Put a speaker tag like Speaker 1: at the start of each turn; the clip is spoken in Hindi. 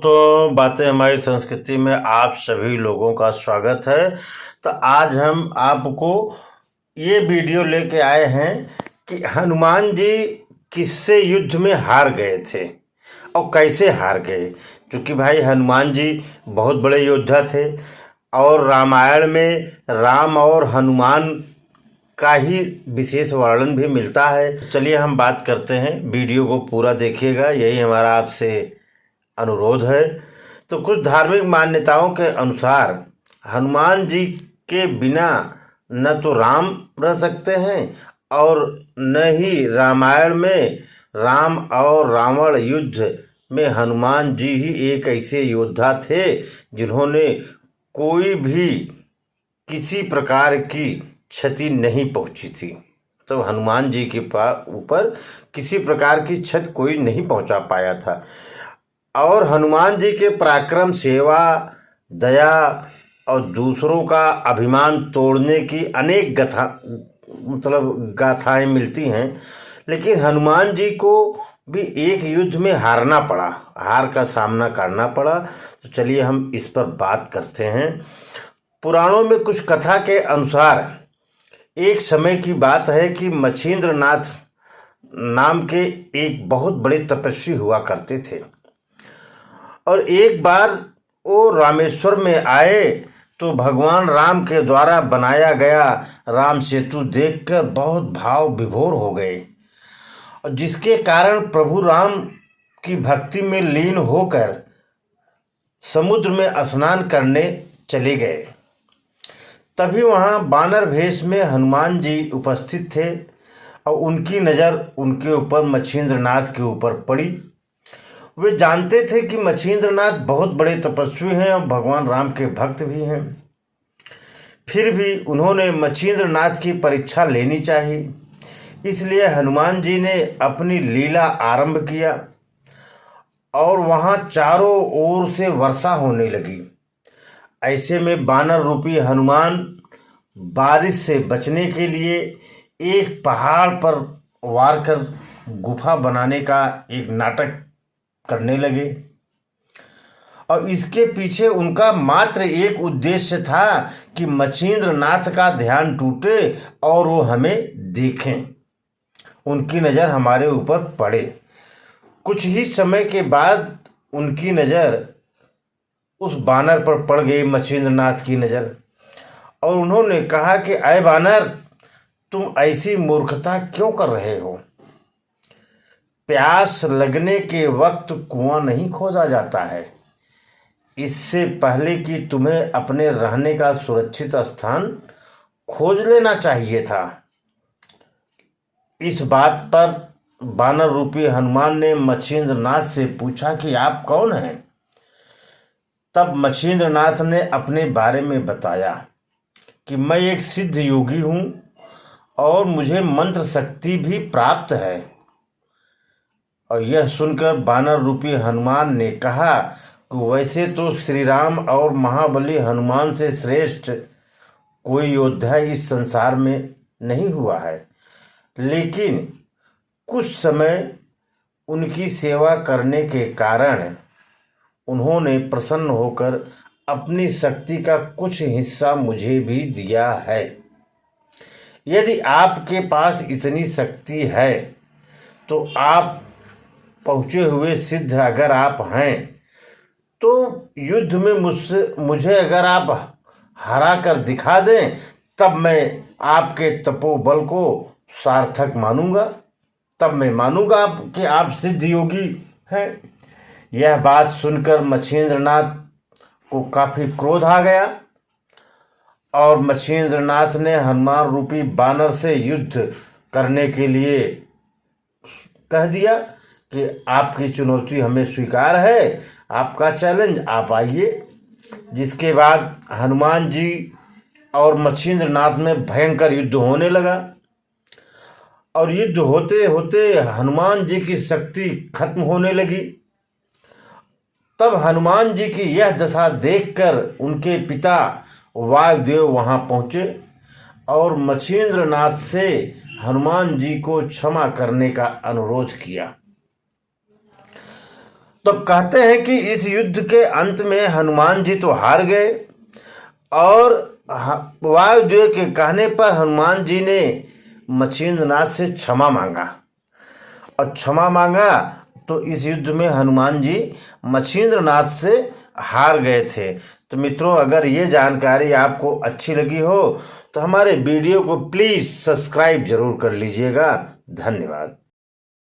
Speaker 1: तो बातें हमारी संस्कृति में आप सभी लोगों का स्वागत है। तो आज हम आपको ये वीडियो लेके आए हैं कि हनुमान जी किससे युद्ध में हार गए थे और कैसे हार गए। क्योंकि भाई हनुमान जी बहुत बड़े योद्धा थे और रामायण में राम और हनुमान का ही विशेष वर्णन भी मिलता है। चलिए हम बात करते हैं, वीडियो को पूरा देखिएगा, यही हमारा आपसे अनुरोध है। तो कुछ धार्मिक मान्यताओं के अनुसार हनुमान जी के बिना न तो राम रह सकते हैं और न ही रामायण में राम और रावण युद्ध में हनुमान जी ही एक ऐसे योद्धा थे जिन्होंने कोई भी किसी प्रकार की क्षति नहीं पहुंची थी। तो हनुमान जी के ऊपर किसी प्रकार की क्षति कोई नहीं पहुंचा पाया था। और हनुमान जी के पराक्रम, सेवा, दया और दूसरों का अभिमान तोड़ने की अनेक गाथाएं मिलती हैं। लेकिन हनुमान जी को भी एक युद्ध में हारना पड़ा, हार का सामना करना पड़ा। तो चलिए हम इस पर बात करते हैं। पुराणों में कुछ कथा के अनुसार एक समय की बात है कि मच्छिंद्र नाथ नाम के एक बहुत बड़े तपस्वी हुआ करते थे और एक बार वो रामेश्वर में आए तो भगवान राम के द्वारा बनाया गया राम सेतु देखकर बहुत भाव विभोर हो गए और जिसके कारण प्रभु राम की भक्ति में लीन होकर समुद्र में स्नान करने चले गए। तभी वहाँ बानर भेष में हनुमान जी उपस्थित थे और उनकी नज़र उनके ऊपर मच्छिंद्रनाथ के ऊपर पड़ी। वे जानते थे कि मच्छिंद्रनाथ बहुत बड़े तपस्वी हैं और भगवान राम के भक्त भी हैं। फिर भी उन्होंने मच्छिंद्रनाथ की परीक्षा लेनी चाहिए, इसलिए हनुमान जी ने अपनी लीला आरंभ किया और वहाँ चारों ओर से वर्षा होने लगी। ऐसे में बानर रूपी हनुमान बारिश से बचने के लिए एक पहाड़ पर वार कर गुफा बनाने का एक नाटक करने लगे और इसके पीछे उनका मात्र एक उद्देश्य था कि मच्छिंद्रनाथ का ध्यान टूटे और वो हमें देखें, उनकी नज़र हमारे ऊपर पड़े। कुछ ही समय के बाद उनकी नज़र उस बानर पर पड़ गई, मच्छिंद्रनाथ की नज़र, और उन्होंने कहा कि अय बानर, तुम ऐसी मूर्खता क्यों कर रहे हो? प्यास लगने के वक्त कुआं नहीं खोदा जाता है। इससे पहले कि तुम्हें अपने रहने का सुरक्षित स्थान खोज लेना चाहिए था। इस बात पर बानर रूपी हनुमान ने मच्छिंद्रनाथ से पूछा कि आप कौन हैं? तब मच्छिंद्रनाथ ने अपने बारे में बताया कि मैं एक सिद्ध योगी हूँ और मुझे मंत्र शक्ति भी प्राप्त है। और यह सुनकर बानर रूपी हनुमान ने कहा कि वैसे तो श्री राम और महाबली हनुमान से श्रेष्ठ कोई योद्धा इस संसार में नहीं हुआ है, लेकिन कुछ समय उनकी सेवा करने के कारण उन्होंने प्रसन्न होकर अपनी शक्ति का कुछ हिस्सा मुझे भी दिया है। यदि आपके पास इतनी शक्ति है तो आप पहुँचे हुए सिद्ध अगर आप हैं तो युद्ध में मुझे अगर आप हरा कर दिखा दें तब मैं आपके तपोबल को सार्थक मानूंगा, तब मैं मानूंगा कि आप सिद्ध योगी हैं। यह बात सुनकर मच्छिंद्रनाथ को काफी क्रोध आ गया और मच्छिंद्रनाथ ने हनुमान रूपी बानर से युद्ध करने के लिए कह दिया कि आपकी चुनौती हमें स्वीकार है, आपका चैलेंज, आप आइए। जिसके बाद हनुमान जी और मच्छिंद्रनाथ में भयंकर युद्ध होने लगा और युद्ध होते होते हनुमान जी की शक्ति खत्म होने लगी। तब हनुमान जी की यह दशा देखकर उनके पिता वायुदेव वहां पहुंचे और मच्छिंद्रनाथ से हनुमान जी को क्षमा करने का अनुरोध किया। तो कहते हैं कि इस युद्ध के अंत में हनुमान जी तो हार गए और वायुदेव के कहने पर हनुमान जी ने मछिंद्रनाथ से क्षमा मांगा और क्षमा मांगा तो इस युद्ध में हनुमान जी मछिंद्रनाथ से हार गए थे। तो मित्रों, अगर ये जानकारी आपको अच्छी लगी हो तो हमारे वीडियो को प्लीज़ सब्सक्राइब जरूर कर लीजिएगा। धन्यवाद।